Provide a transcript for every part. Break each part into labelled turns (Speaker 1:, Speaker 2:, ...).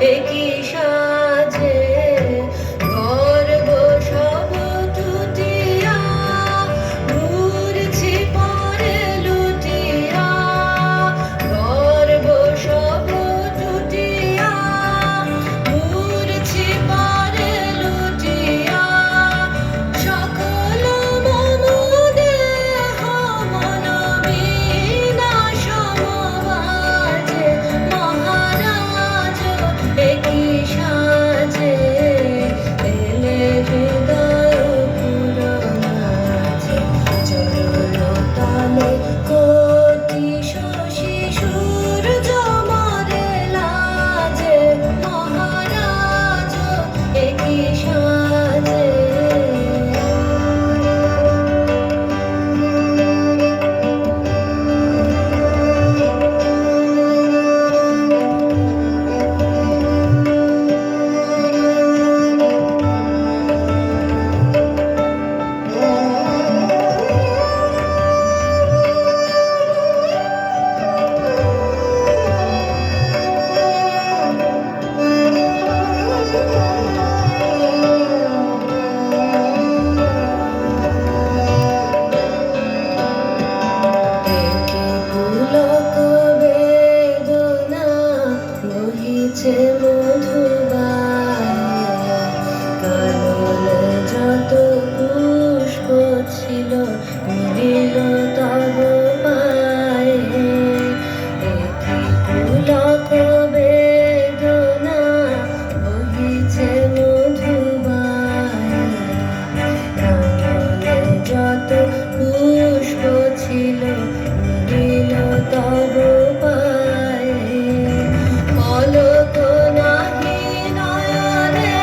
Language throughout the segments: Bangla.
Speaker 1: একই সাজে গর্ব সব টুটিয়া ঘুরছি পরে লুটিয়া গর্ব সব টুটিয়া ঘুরছি পরে লুটিয়া সকল মম দেহ মন বিনা সমবাজে মহারাজ একই সাজে এলে হৃদয় পুরনাচে চরণ তলে কোটি শশী সূর্য মরে লাজে মহারাজ একই সাজে পুলক বেদনা বহিছে মধুবায়ে কাননে যত পুষ্প ছিল মিলিল তব পায়ে একই পুলক বেদনা বহিছে মধুবায়ে কাননে যত পুষ্প ছিল মিলিল তব পায়ে পলক নাহি নয়নে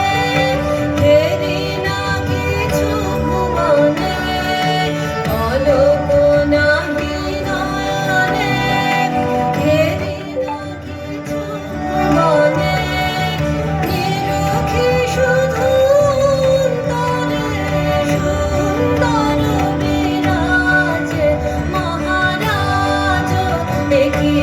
Speaker 1: ফেরি না কিছু ভুবনে পলক নাহি নয়নে ফেরি না কিছু ভুবনে নিরখি শুধু অন্তরে সুন্দর বিরাজে মহারাজ একই